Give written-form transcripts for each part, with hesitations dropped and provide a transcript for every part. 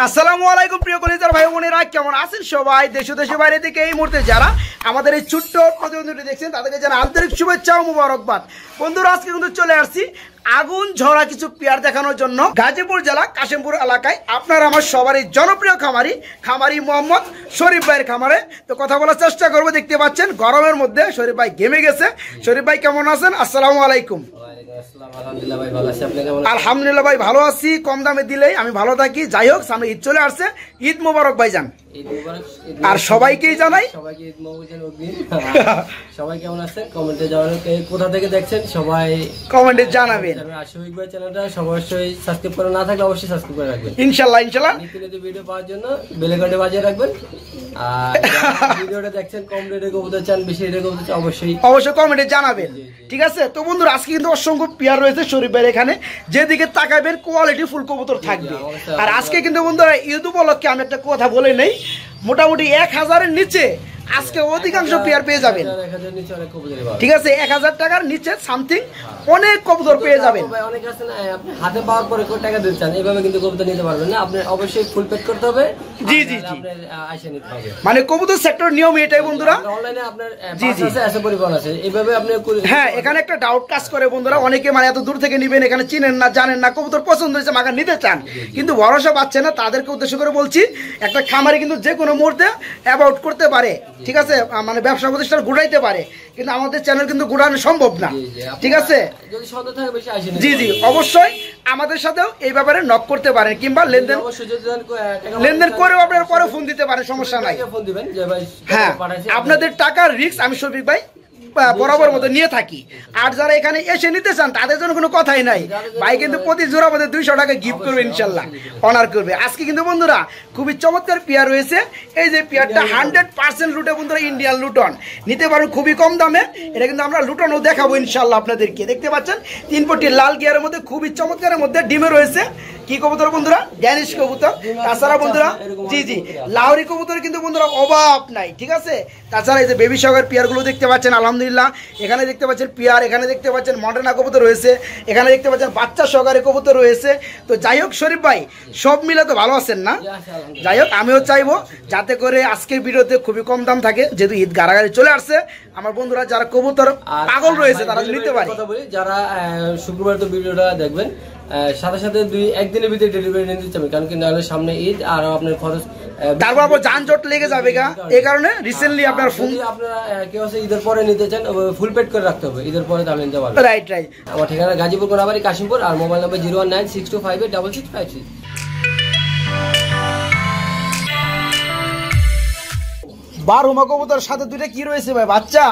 আসসালামু আলাইকুম প্রিয় কলিজার ভাই বোনেরা, কেমন আছেন সবাই? দেশ ও দেশের বাইরে থেকে এই মুহূর্তে যারা আমাদের এই ছোট্ট প্রতিবেদনটি দেখছেন তাদেরকে জানা আন্তরিক শুভেচ্ছা ও মুবারকবাদ। বন্ধুরা, আজকে কিন্তু চলে আসছি আগুন ঝরা কিছু পেয়ার দেখানোর জন্য গাজীপুর জেলা কাশিমপুর এলাকায় আপনার আমার সবারই জনপ্রিয় খামারি মোহাম্মদ শরীফ ভাইয়ের খামারে। তো কথা বলার চেষ্টা করবো। দেখতে পাচ্ছেন গরমের মধ্যে শরীফ ভাই ঘেমে গেছে। শরীফ ভাই কেমন আছেন? আসসালামু আলাইকুম। আলহামদুলিল্লাহ ভাই ভালো আছি, কম দামে দিলেই আমি ভালো থাকি। যাই হোক, সামনে ঈদ চলে আসছে, ঈদ মোবারক ভাইজান। আর সবাইকেই জানাই সবাই কেমন আছে কমেন্টে জানাবেন, কোথা থেকে দেখছেন সবাই কমেন্টে জানাবেন। আর শফিক ভাই চ্যানেলটা অবশ্যই সাবস্ক্রাইব করে না থাকলে অবশ্যই সাবস্ক্রাইব করে রাখবেন ইনশাআল্লাহ। নিত্যনতুন ভিডিও পাওয়ার জন্য বেল আইকনটি বাজিয়ে রাখবেন। আর ভিডিওটা দেখছেন কম রেটে কবুতর চান, বেশি রেটে কবুতর চান, অবশ্যই কমেন্টে জানাবেন। ঠিক আছে? তো বন্ধুরা, আজকে কিন্তু অসংখ্য পেয়ার রয়েছে শরীফ ভাইয়ের এখানে, যেদিকে তাকাবেন কোয়ালিটি ফুল কবুতর থাকবে। আর আজকে কিন্তু বন্ধুরা ঈদ উপলক্ষে আমি একটা কথা বলে নেই, মোটামুটি 1000-এর নিচে আজকে অধিকাংশ পেয়ার পেয়ে যাবেন। ঠিক আছে, 1000 টাকার নিচে সামথিং অনেক কবুতর পেয়ে যাবেন। অনেক আছে না, আপনি হাতে পাওয়ার পরে কোটি টাকা দিচ্ছেন, এইভাবে কিন্তু কবুতর নিতে পারবেন না। আপনি অবশ্যই ফুল পেড করতে হবে। জি জি জি, আইসা নিতে হবে। মানে কবুতর সেক্টর নিয়ম এটাই বন্ধুরা। অনলাইনে আপনার পাস আছে, আছে পরিবহন আছে, এইভাবে আপনি। হ্যাঁ, এখানে একটা ডাউট কাজ করে বন্ধুরা, অনেকে মানে এত দূর থেকে নেবেন, এখানে চিনেন না, জানেন না, কবুতর পছন্দ হয়েছে মাগা নিতে চান কিন্তু ভরসা পাচ্ছে না। তাদেরকে উদ্দেশ্য করে বলছি, একটা খামারে কিন্তু যে কোনো মুহূর্তে অ্যাবাউট করতে পারে। ঠিক আছে, মানে ব্যবসা প্রতিষ্ঠান ঘুরাইতে পারে, কিন্তু আমাদের চ্যানেল কিন্তু ঘুরানো সম্ভব না। ঠিক আছে, জি জি, অবশ্যই আমাদের সাথেও এই ব্যাপারে নক করতে পারেন, কিংবা লেনদেন করেও আপনারা পরে ফোন দিতে পারেন, সমস্যা নাই। হ্যাঁ, আপনাদের টাকার রিস্ক আমি শফিক ভাই বরাবর মতো নিয়ে থাকি। আর যারা এখানে এসে নিতে চান তাদের জন্য কোনো কথাই নাই, ভাই কিন্তু প্রতি জোড়া মধ্যে 200 টাকা গিফট করবে, ইনশাল্লাহ অনার করবে। আজকে কিন্তু বন্ধুরা খুবই চমৎকার পেয়ার রয়েছে। এই যে পেয়ারটা 100% লুটে বন্ধুরা, ইন্ডিয়ান লুটন নিতে পারেন খুবই কম দামে। এটা কিন্তু আমরা লুটনও দেখাবো ইনশাল্লাহ আপনাদেরকে। দেখতে পাচ্ছেন 3 পটি লাল গিয়ারের মধ্যে খুবই চমৎকারের মধ্যে ডিমে রয়েছে কি কবুতর বন্ধুরা? ড্যানিশ কবুতর। তাছাড়া বন্ধুরা জি জি, লাহোরি কবুতর কিন্তু বন্ধুরা অভাব নাই। ঠিক আছে, তাছাড়া এই যে বেবি সহকারে পেয়ারগুলো দেখতে পাচ্ছেন, আলহামদুলিল্লাহ। এখানে দেখতে পাচ্ছেন পেয়ার, এখানে দেখতে পাচ্ছেন মডার্না কবুতর রয়েছে, এখানে দেখতে পাচ্ছেন বাচ্চা সহকারে কবুতর রয়েছে। তো যাই হোক শরীফ ভাই, সব মিলে তো ভালো আছেন না? যাই হোক, আমিও চাইবো যাতে করে আজকের ভিডিওতে খুবই কম দাম থাকে, যেহেতু ঈদ গাড়াগাড়ি চলে আসছে। আমার বন্ধুরা যারা কবুতর পাগল রয়েছে তারা নিতে পারে। যারা শুক্রবার তো ভিডিওটা দেখবেন, সাথে সাথে একদিনের ভিতরে ডেলিভারি নিয়ে দিতে হবে, কারণ কি নাহলে সামনে ঈদ আর আপনার খরচ, তারপর আবার যানজট লেগে যাবে গা। এই কারণে রিসেন্টলি আপনার ফোন, আপনারা কেউ আছে ঈদের পরে নিতে চান, ফুল পেড করে রাখতে হবে, ঈদের পরে তাহলে নিতে পারবেন। Right right. আমার ঠিকানা গাজীপুর কোনাবাড়ি কাশিমপুর, আর মোবাইল নাম্বার 01962586656। বারহুমা কবুতর সাথে দুইটা কি রয়েছে ভাই? বাচ্চা।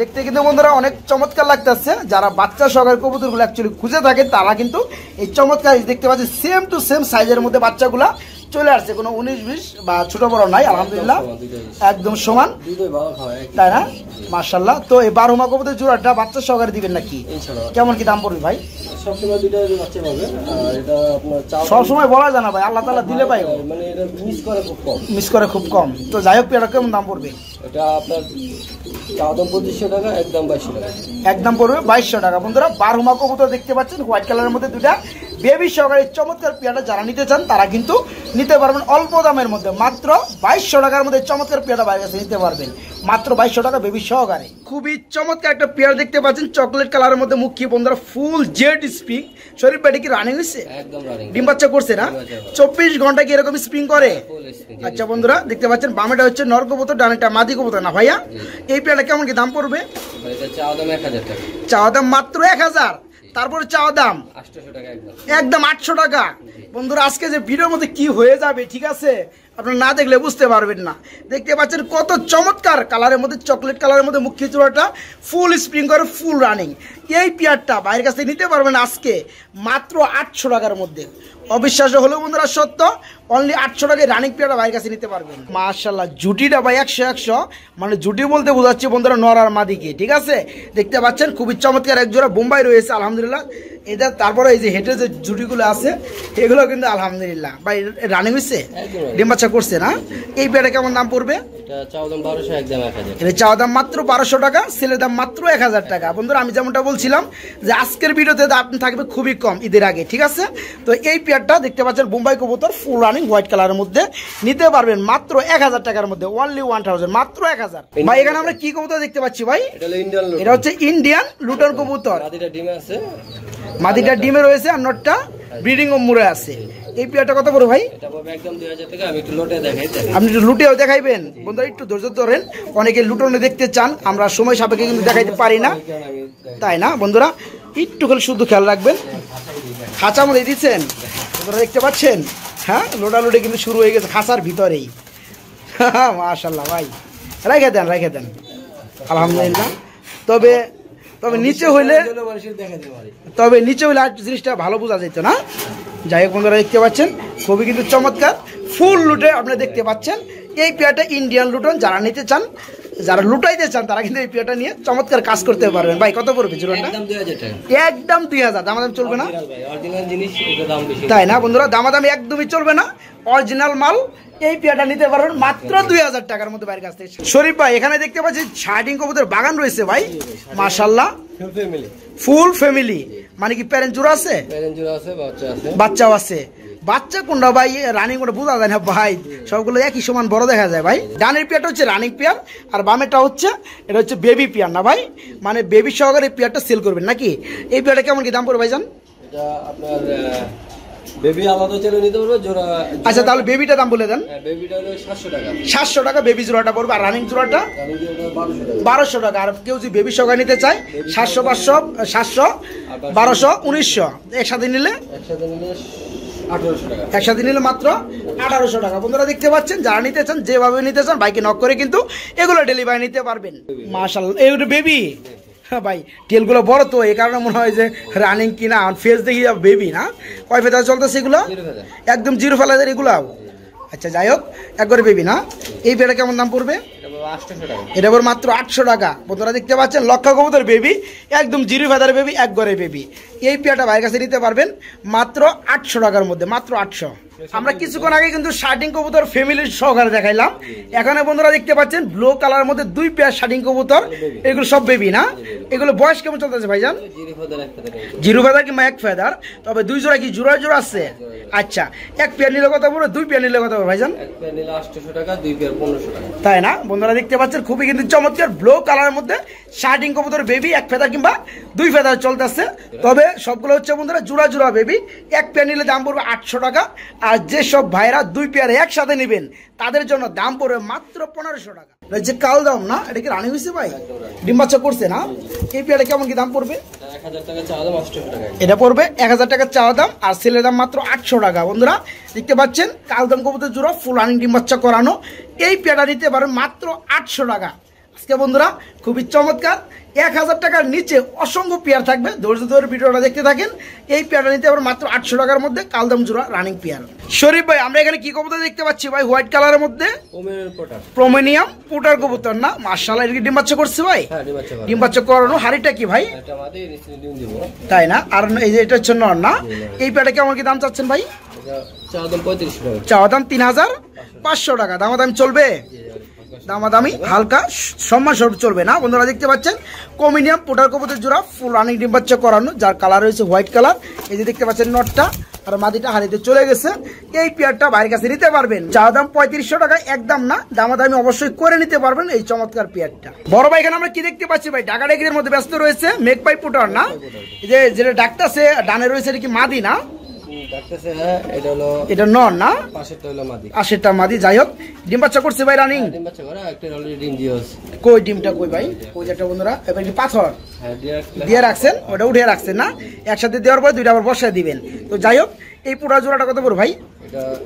দেখতে কিন্তু বন্ধুরা অনেক চমৎকার লাগতেছে। যারা বাচ্চা সহকারে কবুতরগুলো অ্যাকচুয়ালি খুঁজে থাকে তারা কিন্তু এই চমৎকার দেখতে পাচ্ছে, সেম টু সেম সাইজের মধ্যে বাচ্চাগুলা চলে আসছে, কোনো 19-20 বা ছোট বড় নাই, আলহামদুলিল্লাহ একদম সমান, তাই না? মাশাআল্লাহ। তো এই বারহুমা কবুতর জোড়াটা বাচ্চা সহকারে দিবেন নাকি? কেমন কি দাম পড়বে ভাই? সবসময় বলা যায় না ভাই, আল্লাহ তাআলা দিলে পাই, মানে এটা মিস করে খুব কম। তো যাই হোক, এটা কেমন দাম পড়বে? এটা আপনার একদম 2500 টাকা, একদম 2200 টাকা, একদম পড়বে 2200 টাকা। বন্ধুরা বারহুমা কবুতর দেখতে পাচ্ছেন, হোয়াইট কালারের মধ্যে দুটা বেবি সহকারে চমৎকার পেয়ারটা যারা নিতে চান তারা কিন্তু নিতে পারবেন অল্প দামের মধ্যে। মাত্র 2200 টাকার মধ্যে চমৎকার পেয়ারটা বাইরে কাছে নিতে পারবেন, মাত্র 2200 টাকা বেবি সহকারে। খুবই চমৎকার একটা পেয়ার দেখতে পাচ্ছেন, চকলেট কালারের মধ্যে মুখী বন্ধুরা, ফুল জেড স্প্রিং। শরীফ ভাই কি রানিং হয়েছে? একদম রানিং, ডিম বাচ্চা করছে না? 24 ঘন্টা কি এরকম স্প্রিং করে? আচ্ছা বন্ধুরা দেখতে পাচ্ছেন, বামেটা হচ্ছে নর কবুতর, ডানেটা মাদি কবুতর না ভাইয়া? এই পেয়ারটা কেমন কি দাম পড়বে? এটা চাওয়া দাম 1000 টাকা। চাওয়া দাম মাত্র 1000, তারপরে চাওয়া দাম 800 টাকা, একদম 800 টাকা। বন্ধুরা আজকে যে ভিডিওর মধ্যে কি হয়ে যাবে, ঠিক আছে, আপনারা না দেখলে বুঝতে পারবেন না। দেখতে পাচ্ছেন কত চমৎকার কালারের মধ্যে, চকলেট কালারের মধ্যে মুখ্য চূড়াটা ফুল স্প্রিং করে, ফুল রানিং। এই পেয়ারটা বাইরের কাছ থেকে নিতে পারবেন আজকে মাত্র 800 টাকার মধ্যে। অবিশ্বাস্য হলেও বন্ধুরা সত্য, অনলি 800 টাকায় রানিং পেয়ারটা বাইরের কাছে নিতে পারবেন। মাশাআল্লাহ, জুটিটা ভাই 100 মানে জুটি বলতে বোঝাচ্ছি বন্ধুরা নর আর মাদিকে। ঠিক আছে, দেখতে পাচ্ছেন খুবই চমৎকার এক জোড়া বোম্বাই রয়েছে, আলহামদুলিল্লাহ। এটা তারপরে এই যে হেঁটে যে জুটিগুলো আছে এগুলো কিন্তু আলহামদুলিল্লাহ ভাই রানিং হয়েছে, ডিম বাচ্চা করছে না? এই পেয়ারটা কেমন দাম পড়বে? এটা চাওয়া দাম 1200, একদম 1000। এটা চাওয়া দাম মাত্র 1200 টাকা, সেলের দাম মাত্র 1000 টাকা। বন্ধুরা আমি যেমনটা বলছিলাম যে আজকের ভিডিওতে দাম থাকবে খুবই কম ঈদের আগে। ঠিক আছে, তো এই পেয়ারটা দেখতে পাচ্ছেন বোম্বাই কবুতর ফুল রানিং হোয়াইট কালারের মধ্যে নিতে পারবেন মাত্র 1000 টাকার মধ্যে, অনলি 1000, মাত্র 1000। ভাই এখানে আমরা কি কবুতর দেখতে পাচ্ছি ভাই? এটা হচ্ছে ইন্ডিয়ান লুটন কবুতর, মাদিটা ডিমে রয়েছে আর নটটা ব্রিডিং ও মুড়ে আছে। এই পেয়ারটা কত বড় ভাই? একদম 2000 টাকা। আমি একটু লুটে দেখাই, আপনি একটু লুটেও দেখাইবেন বন্ধুরা, একটু ধৈর্য ধরেন, অনেকে লুটনে দেখতে চান, আমরা সময় সাপেক্ষে কিন্তু দেখাইতে পারি না, তাই না বন্ধুরা? একটু খালি শুধু খেয়াল রাখবেন। খাঁচা মধ্যে দিচ্ছেন বন্ধুরা, দেখতে পাচ্ছেন? হ্যাঁ, লোটালুটি কিন্তু শুরু হয়ে গেছে খাঁচার ভিতরেই। মাশাআল্লাহ ভাই, রেখে দেন আলহামদুলিল্লাহ। তবে নিচে হইলে আর জিনিসটা ভালো বোঝা যেত না। যাই হোক বন্ধুরা, দেখতে পাচ্ছেন খুবই কিন্তু চমৎকার ফুল লুটে আপনি দেখতে পাচ্ছেন। এই পেয়ারটা ইন্ডিয়ান লুটন, যারা নিতে চান, যারা লুটাইতে চান, তারা কিন্তু এই পেয়ারটা নিয়ে চমৎকার কাজ করতে পারবেন। ভাই কত পড়বে জোড়াটা? একদম 2000। দামাদাম চলবে না, তাই না বন্ধুরা? দামাদামি একদমই চলবে না, অরিজিনাল মাল। এই পেয়ারটা নিতে পারবেন মাত্র 2000 টাকার মধ্যে বাইরের কাছ থেকে। শরীফ ভাই এখানে দেখতে পাচ্ছি শার্টিং কবুতর বাগান রয়েছে ভাই, মাশাআল্লাহ, ফুল ফ্যামিলি। মানে কি প্যারেন্ট জোড়া আছে? বাচ্চাও আছে। বাচ্চা কোনটা ভাই? রানিং কোনটা বোঝা যায় না ভাই, সবগুলো একই সমান বড় দেখা যায় ভাই। ডানের পেয়ারটা হচ্ছে রানিং পেয়ার, আর বামেরটা হচ্ছে এটা হচ্ছে বেবি পেয়ার না ভাই? মানে বেবি সহকারে পেয়ারটা সেল করবেন নাকি? এই পেয়ারটা কেমন কি দাম পড়বে ভাইজান? এটা আপনার বেবি আলাদা চলে নিতে পারবে জোড়া। আচ্ছা, তাহলে বেবিটা দাম বলে দেন। বেবিটা হলো 700 টাকা। 700 টাকা বেবি জোড়াটা পড়বে, আর রানিং জোড়াটা 1200 টাকা। আর কেউ যদি বেবি সহকারে নিতে চায় 700, 500, 700, 1200, 1900 একসাথে নিলে 1800 টাকা। একসাথে নিলে মাত্র 1800 টাকা। বন্ধুরা দেখতে পাচ্ছেন, যারা নিতে চান, যেভাবে নিতে চান, বাইকে নক করে কিন্তু এগুলো ডেলিভারি নিতে পারবেন। মাশাআল্লাহ, এইটা বেবি ভাই, টেলগুলো বড় তো, এই কারণে মনে হয় যে রানিং কিনা। ফেস দেখি বেবি না? কয় ফেদার চলতেছে এগুলো? একদম 0 ফেদার এগুলো। আচ্ছা, যাই হোক, একবারে বেবি না? এই পেয়ারটা কেমন দাম পড়বে? এটা পড়বে মাত্র 800 টাকা। বন্ধুরা দেখতে পাচ্ছেন লক্ষা কবুতর বেবি, একদম 0 ফেদার বেবি, একবারে বেবি। এই পেয়ারটা ভাইয়ের কাছে নিতে পারবেন মাত্র 800 টাকার মধ্যে, মাত্র 800। আমরা কিছুক্ষণ আগে কিন্তু শার্টিং কবুতর ফ্যামিলির সহকারে দেখাইলাম। এখানে বন্ধুরা দেখতে পাচ্ছেন ব্লু কালারের মধ্যে 2 পেয়ার শার্টিং কবুতর, এগুলো সব বেবি না? এগুলো বয়স কেমন চলতেছে ভাইজান? 0 ফেদার কিংবা 1 ফেদার। তবে 2 জোড়া কি জোড়া আছে? আচ্ছা, 1 পেয়ার নিলে কত পড়বে? 2 পেয়ার নিলে কত পড়বে ভাইজান? 1 পেয়ার নিলে 800 টাকা, 2 পেয়ার 1500 টাকা, তাই না? বন্ধুরা দেখতে পাচ্ছেন খুবই কিন্তু চমৎকার ব্লু কালারের মধ্যে শার্টিং কবুতর বেবি, 1 ফেদার কিংবা 2 ফেদার চলতেছে। তবে সবগুলো হচ্ছে বন্ধুরা জোড়া বেবি। 1 পেয়ার নিলে দাম পড়বে 800 টাকা। আর যে সব ভাইরা 2 পেয়ার একসাথে নেবেন, তাদের জন্য দাম পড়বে মাত্র 1500 টাকা। যে কাল দাম না, এটা কি রানিং হয়েছে ভাই? ডিম বাচ্চা করছে না? এই পেয়ারটা কেমন কি দাম পড়বে? 1000 টাকা চাওয়া দাম, 800 টাকা। এটা পড়বে 1000 টাকা চাওয়া দাম, আর সেলের দাম মাত্র 800 টাকা। বন্ধুরা দেখতে পাচ্ছেন কালদম কবুতর জোড়া ফুল রানিং ডিম বাচ্চা করানো। এই পেয়ারটা নিতে পারেন মাত্র 800 টাকা। আজকে বন্ধুরা খুবই চমৎকার, 1000 টাকার নিচে অসংখ্য পেয়ার থাকবে। ধৈর্য ধরে ভিডিওটা দেখতে থাকেন। এই পেয়ারটা নিতে পারেন মাত্র 800 টাকার মধ্যে, কালদম জোড়া রানিং পেয়ার। শরীফ ভাই, আমরা এখানে কি কবুতর দেখতে পাচ্ছি ভাই? হোয়াইট কালারের মধ্যে প্রোমেনিয়াম পোটার কবুতর না? মাশাআল্লাহ, এটা কি ডিম বাচ্চা করছে ভাই? ডিম বাচ্চা করানো। হাড়িটা কি ভাই? তাই না? আর এই যে এটা হচ্ছে নর না? এই পেয়ারটা কেমন কি দাম চাচ্ছেন ভাই? চাওয়া দাম 3500 টাকা। দামাদামি চলবে? দামাদামি হালকা সম্মান স্বরূপ চলবে না? বন্ধুরা দেখতে পাচ্ছেন কমিনিয়াম পোটার কবুতর জোড়া ফুল রানিং ডিম বাচ্চা করানো, যার কালার রয়েছে হোয়াইট কালার। এই যে দেখতে পাচ্ছেন নটটা আর মাদিটা হারিতে চলে গেছে। এই পেয়ারটা বাইরের কাছে নিতে পারবেন, চাওয়া দাম 3500 টাকা, একদম না, দামাদামি অবশ্যই করে নিতে পারবেন এই চমৎকার পেয়ারটা। বড় ভাই, এখানে আমরা কি দেখতে পাচ্ছি ভাই? ডাকাডাকির মধ্যে ব্যস্ত রয়েছে মেঘপাই পোটার না? এই যে যেটা ডাকতেছে ডানে রয়েছে, এটা কি মাদি না? এটা নর না? পাশেরটা মাদি। যাই হোক, ডিম বাচ্চা করছে ভাই রানিং? কই ডিমটা কই ভাই? ওই যেটা বন্ধুরা এবার পাথর দিয়ে রাখছেন, ওটা উঠে রাখছেন না? একসাথে দেওয়ার পরে 2টা আবার বসায় দিবেন। তো যাই হোক, এই পুরা জোড়াটা কত পড়বে ভাই?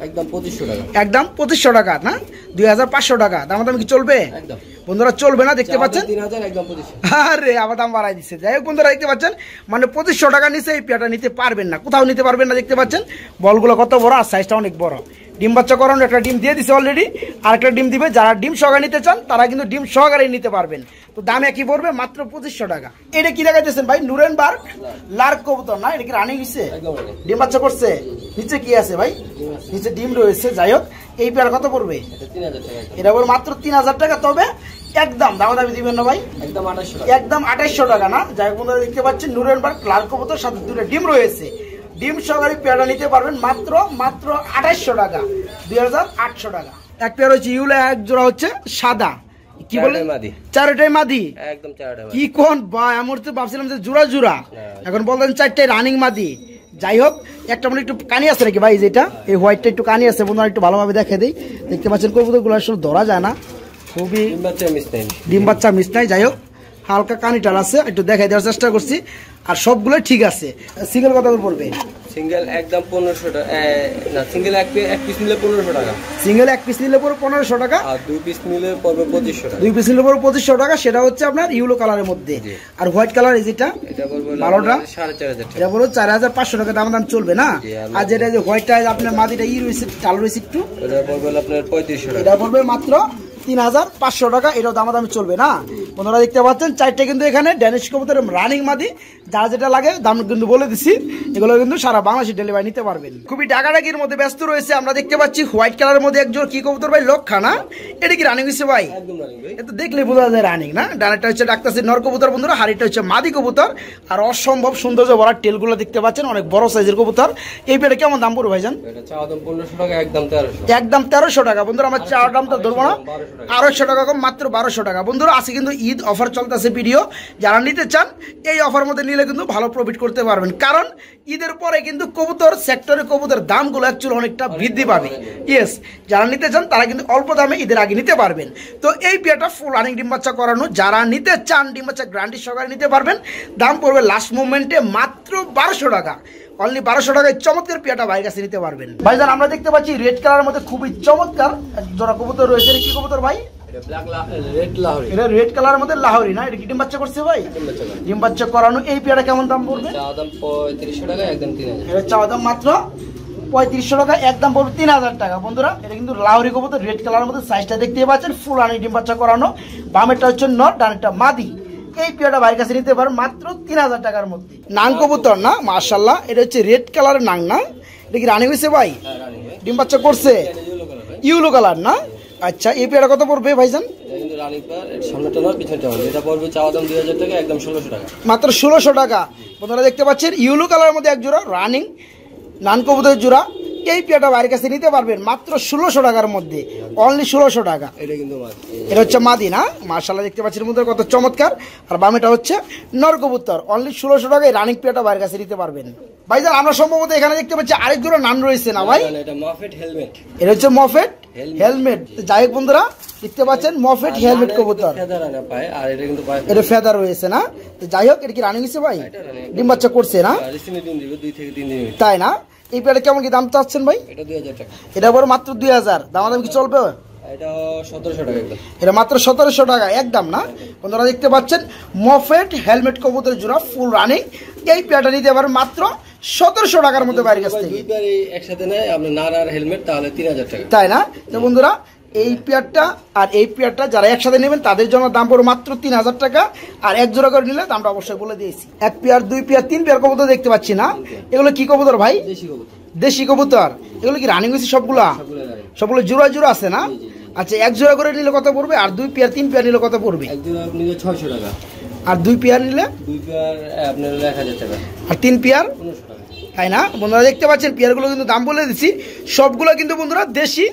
একদম 2500 টাকা। একদম 2500 টাকা না? 2500 টাকা। দামাদামি কি চলবে? বন্ধুরা চলবে না? দেখতে পাচ্ছেন 3000, একদম 2500। আরে আবার দাম বাড়াই দিচ্ছে। যাই হোক বন্ধুরা দেখতে পাচ্ছেন, মানে 2500 টাকা নিচে এই পেয়ারটা নিতে পারবেন না, কোথাও নিতে পারবেন না। দেখতে পাচ্ছেন বলগুলো কত বড়, আর সাইজটা অনেক বড়। ডিম বাচ্চা করানো, একটা ডিম দিয়ে দিছে অলরেডি, আর একটা ডিম দিবে। যারা ডিম সহকারে নিতে চান তারা কিন্তু ডিম সহকারে নিতে পারবেন। তো দাম একই পড়বে, মাত্র 2500 টাকা। এটা কি দেখাইতেছেন ভাই? নুরেনবার্গ লার্ক কবুতর না? এটা কি রানিং হইছে? ডিম বাচ্চা করছে? নিচে কি আছে ভাই? নিচে ডিম রয়েছে। যাই হোক, এই পেয়ার কত পড়বে? এটা পড়বে মাত্র 3000 টাকা। তবে একদম দামাদামি দিবেন না ভাই? একদম 2800 টাকা না? যাই হোক বন্ধুরা দেখতে পাচ্ছেন নুরেনবার্গ লার্ক কবুতর, সাথে 2টা ডিম রয়েছে। ডিম সহকারে পেয়ারটা নিতে পারবেন মাত্র 2800 টাকা, 2800 টাকা। এক পেয়ার হচ্ছে ইউলো, এক জোড়া হচ্ছে সাদা, কি বলে চারটাই মাদি, একদম চারটাই কি কোন ভাই, আমি তো ভাবছিলাম যে জোড়া জোড়া, এখন বলতেন চারটাই রানিং মাদি। যাই হোক, একটা মনে একটু কানি আছে নাকি ভাই, যেটা এই হোয়াইটটা একটু কানি আছে বন্ধুরা, একটু ভালোভাবে দেখে দিই। দেখতে পাচ্ছেন কবুতরগুলো আসলে ধরা যায় না, খুবই ডিম বাচ্চা মিস নাই। যাই হোক, হালকা কানিটাল আছে, একটু দেখাই দেওয়ার চেষ্টা করছি, আর সবগুলো ঠিক আছে। সিঙ্গেল কত পড়বে? সিঙ্গেল একদম 1500 টাকা, না সিঙ্গেল এক পিস নিলে 1500 টাকা, সিঙ্গেল এক পিস নিলে পড়বে 1500 টাকা, আর দুই পিস নিলে পড়বে 2500 টাকা। দুই পিস নিলে পড়বে 2500 টাকা, সেটা হচ্ছে আপনার ইউলো কালারের মধ্যে। আর হোয়াইট কালার যেটা, এটা পড়বে ভালোটা 4500 টাকা, এটা পড়বে 4500 টাকা দাম চলবে না। আর যেটা যে হোয়াইটটা আপনার মাদিটা ই রয়েছে, চাল রয়েছে একটু, এটা পড়বে আপনার 3500 টাকা, এটা পড়বে মাত্র 3500 টাকা, এটাও দামাদামি চলবে না। বন্ধুরা দেখতে পাচ্ছেন চারটে কিন্তু এখানে ড্যানিশ কবুতরের রানিং মাদি, যারা যেটা লাগে দাম কিন্তু বলে দিছি, এগুলো কিন্তু সারা বাংলাদেশে ডেলিভারি নিতে পারবেন। খুবই ডাকাডাকির মধ্যে ব্যস্ত রয়েছে। আমরা দেখতে পাচ্ছি হোয়াইট কালারের মধ্যে একজন কি কবুতর ভাই, লক্ষা না, এটা কি রানিং হয়েছে ভাই? একদম রানিং ভাই, এটা দেখলে বোঝা যায় রানিং না। ডানাটা হচ্ছে ডাক্তারসি নর কবুতর বন্ধুরা, হাড়িটা হচ্ছে মাদি কবুতর, আর অসম্ভব সৌন্দর্য ভরা টেলগুলো দেখতে পাচ্ছেন, অনেক বড় সাইজের কবুতর। এই পেটে কেমন দাম পড়বে ভাইজান? এটা চাওয়া দাম 1500 টাকা, একদম 1300, একদম 1300 টাকা বন্ধুরা। আমার চাওয়ার দামটা ধরবো না, 200 টাকা কম, মাত্র 1200 টাকা বন্ধুরা। আজকে কিন্তু ঈদ অফার চলতেছে ভিডিও, যারা নিতে চান এই অফার মধ্যে নিলে কিন্তু ভালো প্রফিট করতে পারবেন, কারণ ঈদের পরে কিন্তু কবুতর সেক্টরে কবুতর দামগুলো অ্যাকচুয়ালি অনেকটা বৃদ্ধি পাবে। ইয়েস, যারা নিতে চান তারা কিন্তু অল্প দামে ঈদের আগে নিতে পারবেন। তো এই পেয়ারটা ফুল রানিং ডিম বাচ্চা করানো, যারা নিতে চান ডিম বাচ্চা গ্যারান্টি সহকারে নিতে পারবেন। দাম পড়বে লাস্ট মোমেন্টে মাত্র 1200 টাকা, অনলি 1200 টাকায় চমৎকার পেয়ারটা ভাইয়ের কাছে নিতে পারবেন। ভাইজান আমরা দেখতে পাচ্ছি রেড কালারের মধ্যে খুবই চমৎকার জোড়া কবুতর রয়েছে, কি কবুতর ভাই? এটা রেড কালারের মধ্যে লাহোরি না, এটা কি ডিম বাচ্চা করছে ভাই? ডিম বাচ্চা করানো। এই পেয়ারটা কেমন দাম পড়বে? চাওয়া দাম 3500 টাকা, একদম 3000, এটা চাওয়া দাম মাত্র 3500 টাকা, একদম পড়বে 3000 টাকা বন্ধুরা। এটা কিন্তু লাহোরি কবুতর, রেড কালারের মধ্যে সাইজটা দেখতে পাচ্ছেন, ফুল রানি ডিম বাচ্চা করানো। বামেরটা হচ্ছে নর, ডানেরটা মাদি। এই পেয়ারটা ভাইয়ের কাছে নিতে পারেন মাত্র 3000 টাকার মধ্যে। নাং কবুতর না, মাশাআল্লাহ, এটা হচ্ছে রেড কালারের নাং না, এটা কি রানি হয়েছে ভাই? ডিম বাচ্চা করছে, ইউলো কালার না। আচ্ছা, এই পেয়ারটা কত পড়বে ভাইজান? মাত্র 1600 টাকা বন্ধুরা। দেখতে পাচ্ছেন ইউলো কালারের মধ্যে এক জোড়া রানিং নান কবুতরের জোড়া। এই পেয়ারটা বাইরের কাছে নিতে পারবেন মাত্র 1600 টাকার মধ্যে, অনলি 1600 টাকা। এটা হচ্ছে মাদি না, মাশাআল্লাহ দেখতে পাচ্ছেন বন্ধুরা কত চমৎকার। আর বামেটা হচ্ছে নর কবুতর, অনলি 1600 টাকায় রানিং পেয়ারটা বাইরের কাছে নিতে পারবেন। ভাইজান আমরা সম্ভবত এখানে দেখতে পাচ্ছি আরেক জোড়া নান রয়েছে না ভাই? এটা হচ্ছে মফেট হেলমেট। যাই হোক বন্ধুরা দেখতে পাচ্ছেন মফেট হেলমেট কবুতর, এটা ফেদার রয়েছে না। যাই হোক, এটা কি রানিং হয়েছে ভাই? ডিম বাচ্চা করছে না, তাই না? এই পেয়ারটা কেমন কি দাম চাচ্ছেন ভাই? এটা বড় মাত্র 2000, দামাদাম কি চলবে? এটা মাত্র 1700 টাকা, একদম না বন্ধুরা। দেখতে পাচ্ছেন মফেট হেলমেট কবুতর জোড়া ফুল রানিং। এই পেয়ারটা নিতে পারেন মাত্র 1700 টাকার মধ্যে বাইরের কাছ থেকে। একসাথে নেয় আপনি নার আর হেলমেট, তাহলে 3000 টাকা, তাই না? তো বন্ধুরা এই পেয়ারটা আর এই পেয়ারটা যারা একসাথে নেবেন তাদের জন্য দাম পড়বে মাত্র 3000 টাকা। আর এক জোড়া করে নিলে দামটা অবশ্যই বলে দিয়েছি। এক পেয়ার, দুই পেয়ার, তিন পেয়ার কবুতর দেখতে পাচ্ছি না, এগুলো কি কবুতর ভাই? দেশি কবুতর। এগুলো কি রানিং হয়েছে সবগুলা? সবগুলো জোড়া জোড়া আছে না? আচ্ছা, এক জোড়া করে নিলে কত পড়বে? আর দুই পেয়ার তিন পেয়ার নিলে কত পড়বে? এক জোড়া নিলে 600 টাকা, আর দুই পেয়ার নিলে? দুই পেয়ার আপনার 1000 টাকা, আর তিন পেয়ার 1500 টাকা, তাই না বন্ধুরা? দেখতে পাচ্ছেন পেয়ারগুলো কিন্তু দাম বলে দিচ্ছি, সবগুলো কিন্তু বন্ধুরা দেশি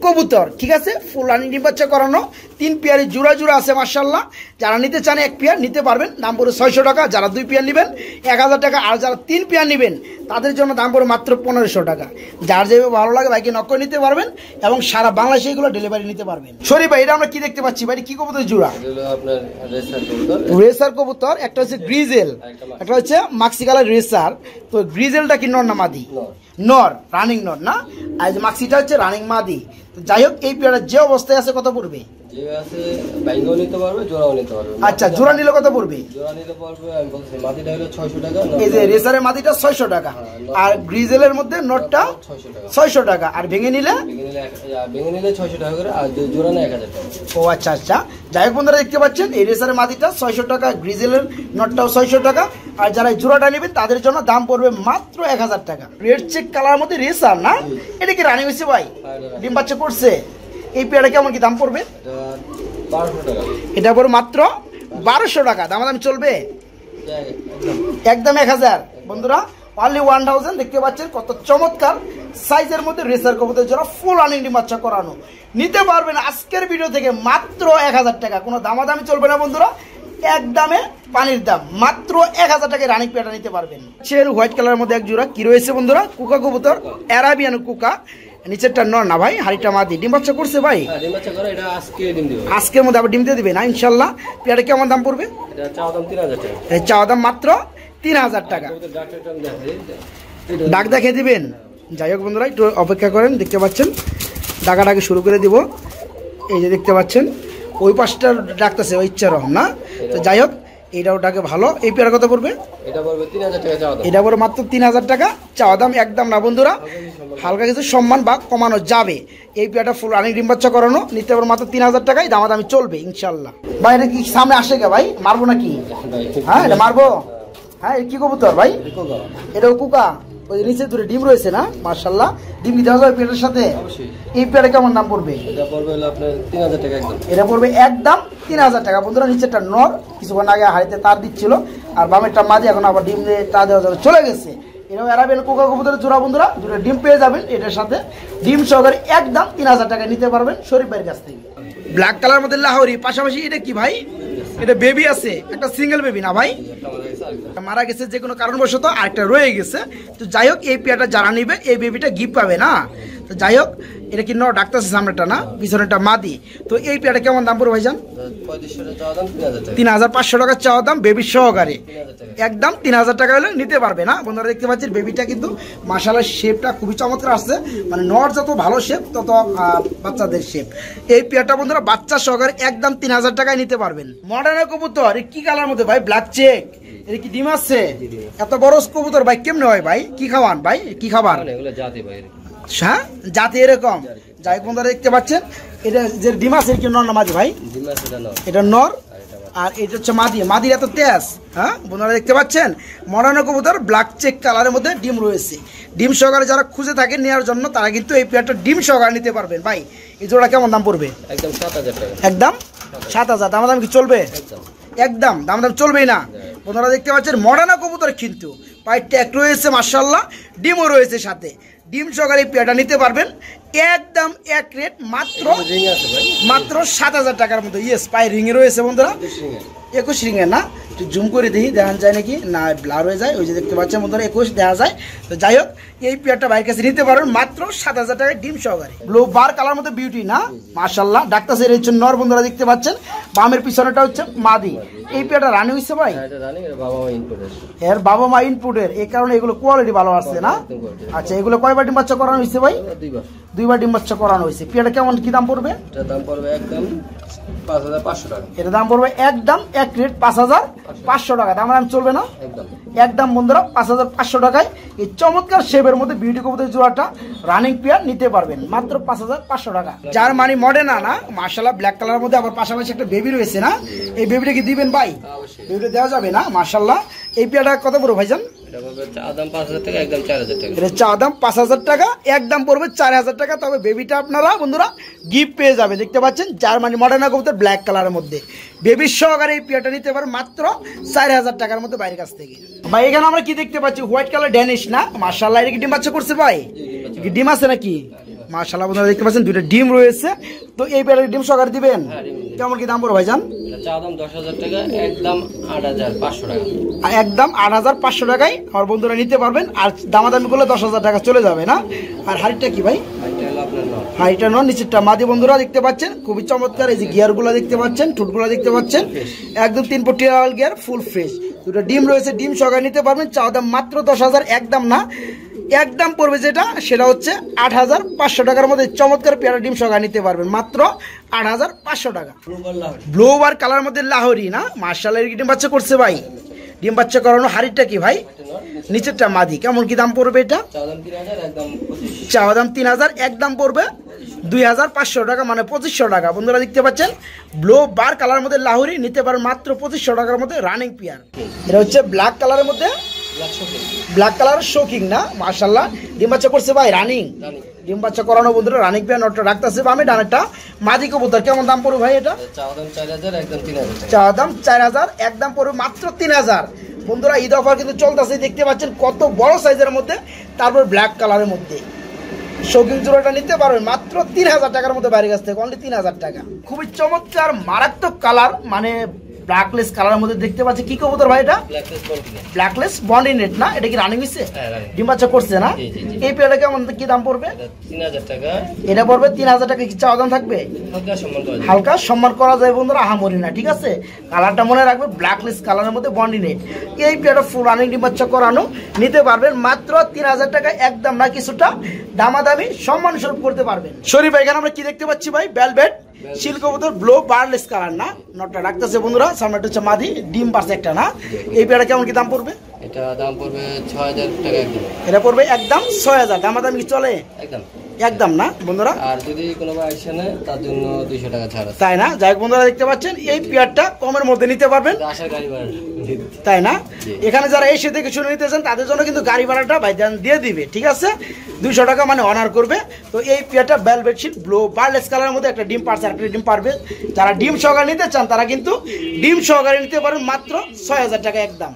কবুতর, ঠিক আছে? ফুল রানিং ডিম বাচ্চা করানো, তিন পেয়ারে জোড়া জোড়া আছে মাশাআল্লাহ। যারা নিতে চান এক পেয়ার নিতে পারবেন, দাম পড়বে 600 টাকা। যারা দুই পেয়ার নেবেন 1000 টাকা, আর যারা তিন পেয়ার নেবেন তাদের জন্য দাম পড়বে মাত্র 1500 টাকা। যার যেভাবে ভালো লাগে বাইকে নক করে নিতে পারবেন এবং সারা বাংলাদেশে এগুলো ডেলিভারি নিতে পারবেন। সরি ভাই, এটা আমরা কি দেখতে পাচ্ছি ভাই? কি কবুতর জোড়া? আপনার রেসার কবুতর, একটা হচ্ছে গ্রিজেল, একটা হচ্ছে মাক্সি কালার রেসার। তো গ্রিজেলটা কি নর না মাদি? নর, রানিং নর না। আর মাক্সিটা হচ্ছে রানিং মাদি। যাই হোক, এই পেয়ারের যে অবস্থায় আছে কত পড়বে? আচ্ছা, জোড়া নিলে কত পড়বে? এই যে রেসারের মাদিটা 600 টাকা, আর গ্রিজেলের মধ্যে নটটা 600 টাকা, আর ভেঙে নিলে 600 টাকা করে, আর জোড়া না 1000 টাকা। ও আচ্ছা আচ্ছা। যাই হোক বন্ধুরা দেখতে পাচ্ছেন এই রেসারের মাদিটা 600 টাকা, গ্রিজেলের নটটাও 600 টাকা। আর যারা জোড়াটা নেবেন তাদের জন্য দাম পড়বে মাত্র 1000 টাকা। রেড চেক কালার মধ্যে রেসার না, এটা কি রানি হয়েছে ভাই? ডিম বাচ্চা করছে। এই পেয়ারটা কেমন কি দাম পড়বে? 1200 টাকা, এটা পড়বে মাত্র 1200 টাকা, দামাদামি চলবে একদম 1000 বন্ধুরা। অনলি 1000 দেখতে পাচ্ছেন কত চমৎকার সাইজের মধ্যে রেসার কবুতর জোড়া ফুল রানিং ডিম বাচ্চা করানো নিতে পারবেন আজকের ভিডিও থেকে মাত্র 1000 টাকা। কোনো দামাদামি চলবে না বন্ধুরা, একদমে পানির দাম, মাত্র 1000 টাকায় রানিং পেয়ারটা নিতে পারবেন। চের হোয়াইট কালারের মধ্যে এক জোড়া কি রয়েছে বন্ধুরা, কুকা কবুতর, অ্যারাবিয়ান কুকা, নিচেরটা নর না ভাই, হাড়িটা মাদি, ডিম বাচ্চা করছে ভাই, আজকের মধ্যে আবার ডিম দিয়ে দিবে না ইনশাল্লাহ। পেয়ারটা কেমন দাম পড়বে? চাওয়া দাম মাত্র 3000 টাকা। ডাক দেখে দিবেন। যাই হোক বন্ধুরা একটু অপেক্ষা করেন, দেখতে পাচ্ছেন ডাকাডাকি শুরু করে দিব। এই যে দেখতে পাচ্ছেন ওই পাশটা ডাকতেছে ওই ইচ্ছা রকম না, তো যাই হোক এইটাও ডাকে ভালো। এই পেয়ার কত পড়বে? এটা পড়বে 3000 টাকা চাওয়া দাম। এটা পড়বে মাত্র 3000 টাকা চাওয়া দাম, একদম না বন্ধুরা, হালকা কিছু সম্মান বা কমানো যাবে। এই পেয়ারটা ফুল রানিং ডিম বাচ্চা করানো নিতে পারবো মাত্র 3000 টাকায়, দামাদামি চলবে ইনশাল্লাহ। ভাই এটা কি সামনে আসে গে ভাই, মারবো নাকি? হ্যাঁ এটা মারবো। হ্যাঁ কি কবুতর ভাই? এটাও কুকা, ওই নিচে দূরে ডিম রয়েছে না, মাশাআল্লাহ। ডিম কি দেওয়া যাবে পেটের সাথে? এই পেয়ারে কেমন দাম পড়বে? এটা পড়বে হলো আপনার 3000 টাকা একদম। এটা পড়বে একদম 3000 টাকা বন্ধুরা। নিচেরটা নর, কিছুক্ষণ আগে হাড়িতে তার দিচ্ছিল, আর বামেরটা মাঝে এখন আবার ডিম দিয়ে তা দেওয়া যাবে, চলে গেছে। এটাও অ্যারাবিয়ান কোকা কবুতরের জোড়া বন্ধুরা, দুটো ডিম পেয়ে যাবেন এটার সাথে, ডিম সহকারে একদম 3000 টাকা নিতে পারবেন শরীফ ভাইয়ের কাছ থেকে। ব্ল্যাক কালার মধ্যে লাহোরি, পাশাপাশি এটা কি ভাই? এটা বেবি আছে, একটা সিঙ্গেল বেবি না ভাই, মারা গেছে যে কোনো কারণবশত, আরেকটা রয়ে গেছে। তো যাই হোক এই পেয়ারটা যারা নিবে এই বেবিটা গিফট পাবে না। তো যাই হোক এটা কি নর ডাক্তার সামনেটা না, পিছনেটা মাদি। তো এই পেয়ারটা কেমন দাম পড়বে ভাইজান? 3500 টাকা চাওয়া দাম, বেবি সহকারে একদম 3000 টাকা হলে নিতে পারবে না বন্ধুরা। দেখতে পাচ্ছেন বেবিটা কিন্তু মাশাআল্লাহ শেপটা খুবই চমৎকার আসছে, মানে নর যত ভালো শেপ তত বাচ্চাদের শেপ। এই পেয়ারটা বন্ধুরা বাচ্চা সহকারে একদম 3000 টাকায় নিতে পারবেন। মডার্ন কবুতর কি কালার মধ্যে ভাই? ব্ল্যাক চেক, এটা কি ডিম আছে? এত বড় কবুতর ভাই কেমনে হয় ভাই? কি খাওয়ান ভাই, কি খাবার? হ্যাঁ জাতি এরকম। যাই বন্ধুরা দেখতে পাচ্ছেন এটা যে ডিম আছে কি নর না মাদি ভাই? এটা নর, আর এটা হচ্ছে মাদি। মাদির এত তেজ, হ্যাঁ বন্ধুরা দেখতে পাচ্ছেন মডার্ন কবুতর ব্ল্যাক চেক কালারের মধ্যে ডিম রয়েছে। ডিম সহকারে যারা খুঁজে থাকে নেওয়ার জন্য তারা কিন্তু এই পেয়ারটা ডিম সহকারে নিতে পারবেন। ভাই এই জোড়া কেমন দাম পড়বে? একদম 7000 টাকা। একদম 7000। দাম কি চলবে? একদম দাম চলবেই না বন্ধুরা। দেখতে পাচ্ছেন মডার্ন কবুতর কিন্তু পায়ের ট্যাগ রয়েছে মাশাআল্লাহ, ডিমও রয়েছে সাথে, ডিম সহকারে পেয়ারটা নিতে পারবেন একদম এক রেট মাত্র 7000 টাকার মতো। ইয়েস পায়ে রিংয়ে রয়েছে বন্ধুরা, 21 রিংয়ের না, একটু জুম করে দেখি দেখা যায় নাকি না, ব্লার হয়ে যায়। ওই যে দেখতে পাচ্ছেন বন্ধুরা 21 দেখা যায়। তো যাই হোক এই পেয়ারটা বাইরের কাছে নিতে পারবেন মাত্র 7000 টাকায় ডিম সহকারে। ব্লু বার কালার মধ্যে বিউটি না মাশাআল্লাহ, ডাক্তার এর হচ্ছে নর বন্ধুরা দেখতে পাচ্ছেন, বামের পিছনেটা হচ্ছে মাদি। এই পেয়ারটা রানি হইছে ভাই? এর বাবা মা ইনপুটের, এই কারণে এগুলো কোয়ালিটি ভালো আসছে না। আচ্ছা এগুলো কয়বার ডিম বাচ্চা করানো হয়েছে ভাই? দুইবার ডিম বাচ্চা করানো হয়েছে। পেয়ারটা কেমন কি দাম পড়বে? এটা দাম পড়বে একদম 5500 টাকা। এটা দাম পড়বে একদম এক রেট 5500 টাকা। দাম চলবে না একদম বন্ধুরা 5500 টাকায় এই চমৎকার শেপের মধ্যে বিউটি কবুতর জোড়াটা রানিং পেয়ার নিতে পারবেন মাত্র 5500 টাকা। যার মানে মডেল না মাশাআল্লাহ ব্ল্যাক কালারের মধ্যে আবার পাশাপাশি একটা বেবি রয়েছে না, এই বেবিটা কি দিবেন ভাই? বেবিটা দেওয়া যাবে না মাশাআল্লাহ। এই পেয়ারটা কত পড়বে ভাইজান? চা দাম 5000 টাকা, একদম 4000 টাকা। এটা চা দাম 5000 টাকা, একদম পড়বে 4000 টাকা। তবে বেবিটা আপনারা বন্ধুরা গিফট পেয়ে যাবে। দেখতে পাচ্ছেন জার্মানি মডার্ন কবুতর ব্ল্যাক কালারের মধ্যে বেবি সহকারে এই পেয়ারটা নিতে পারেন মাত্র 4000 টাকার মতো বাইরের কাছ থেকে। ভাই এখানে আমরা কি দেখতে পাচ্ছি? হোয়াইট কালার ড্যানিশ না মাশাআল্লাহ, এটা কি ডিম বাচ্চা করছে ভাই? ডিম আছে নাকি? মাশাআল্লাহ বন্ধুরা দেখতে পাচ্ছেন দুইটা ডিম রয়েছে। তো এই পেয়ারের ডিম সহকারে দিবেন? কেমন কি দাম পড়বে ভাইজান? চা দাম 10000 টাকা, একদম 8500 টাকা। একদম 8500 টাকায় আমার বন্ধুরা নিতে পারবেন। আর দামাদামি করলে 10000 টাকা চলে যাবে না। আর হাড়িটা কি ভাই? হাড়িটা নয়, নিচেরটা মাদি বন্ধুরা দেখতে পাচ্ছেন খুবই চমৎকার। এই যে গিয়ার গুলা দেখতে পাচ্ছেন, ঠোঁটগুলা দেখতে পাচ্ছেন একদম 3 পটি গিয়ার ফুল ফ্রেশ। দুটো ডিম রয়েছে, ডিম সহকারে নিতে পারবেন। চা দাম মাত্র 10000, একদম না একদম পড়বে যেটা সেটা হচ্ছে 8500 টাকার মধ্যে চমৎকার পেয়ারা ডিম সহকারে নিতে পারবেন মাত্র 8500 টাকা। ব্লু বার কালার মধ্যে লাহোরি না মাশাআল্লাহ, ডিম বাচ্চা করছে ভাই? ডিম বাচ্চা করানো। হাড়িটা কি ভাই? নিচেরটা মাদি। কেমন কি দাম পড়বে এটা? চাওয়া দাম 3000, একদম পড়বে 2500 টাকা, মানে 2500 টাকা। বন্ধুরা দেখতে পাচ্ছেন ব্লু বার কালার মধ্যে লাহোরি নিতে পারেন মাত্র 2500 টাকার মধ্যে রানিং পেয়ার। এটা হচ্ছে ব্ল্যাক কালারের মধ্যে, ব্ল্যাক কালার শোকিং না মাশাআল্লাহ, ডিম বাচ্চা করছে ভাই রানিং, ডিম বাচ্চা করানো বন্ধুরা রানিং পেয়ার। নটটা রাখতেছে আমি ডানেরটা মাদি কবুতর। কেমন দাম পড়বে ভাই এটা? চা দাম 4000, একদম 3000। চা দাম 4000, একদম পড়বে মাত্র 3000। বন্ধুরা ঈদ অফার কিন্তু চলতেছে, দেখতে পাচ্ছেন কত বড় সাইজের মধ্যে, তারপর ব্ল্যাক কালারের মধ্যে শৌখিন জোড়াটা নিতে পারবেন মাত্র 3000 টাকার মধ্যে বাইরের কাছ থেকে, অনলি 3000 টাকা। খুবই চমৎকার মারাত্মক কালার, মানে ব্ল্যাকলেস কালারের মধ্যে দেখতে পাচ্ছি। কি কবুতর ভাই এটা? ব্ল্যাকলেস বন্ডি নেট না? এটা কি রানিং হইছে? ডিম বাচ্চা করছে না? এই পেয়ারটা কেমন কি দাম পড়বে? 3000 টাকা। এটা পড়বে 3000 টাকা। কি চাওয়া দাম থাকবে? হালকা সম্মান করা যায় বন্ধুরা, আহামরি না, ঠিক আছে? কালারটা মনে রাখবে, ব্ল্যাকলেস কালারের মধ্যে বন্ডি নেট। এই পেয়ারটা ফুল রানিং ডিম বাচ্চা করানো, নিতে পারবেন মাত্র 3000 টাকা, একদম না, কিছুটা দামাদামি সম্মান স্বরূপ করতে পারবেন। শরীফ ভাই, এখানে আমরা কি দেখতে পাচ্ছি ভাই? বেলভেট শিল কবুতর, ব্লু বারলেস কালার না? নটটা রাখতেছে বন্ধুরা, সামনেটা হচ্ছে মাদি, ডিম পারছে একটা না? এই পেয়ারটা কেমন কি দাম পড়বে? এটা দাম পড়বে 6000 টাকা একদম। এটা পড়বে একদম 6000। দামাদামি কি চলে? একদম একদম না বন্ধুরা। আর যদি কোনো ভাই আসে না তার জন্য 200 টাকা ছাড় আছে, তাই না? যাই হোক বন্ধুরা, দেখতে পাচ্ছেন এই পেয়ারটা কমের মধ্যে নিতে পারবেন, আসার গাড়ি ভাড়া, তাই না? এখানে যারা এসে দেখে শুনে নিতেছেন তাদের জন্য কিন্তু গাড়ি ভাড়াটা ভাইজান দিয়ে দিবে, ঠিক আছে? 200 টাকা মানে অনার করবে। তো এই পেয়ারটা বেলভেট শিট ব্লু বারলেস কালারের মধ্যে একটা ডিম পারছে, একটা ডিম পারবে। যারা ডিম সহকারে নিতে চান তারা কিন্তু ডিম সহকারে নিতে পারেন মাত্র 6000 টাকা একদম।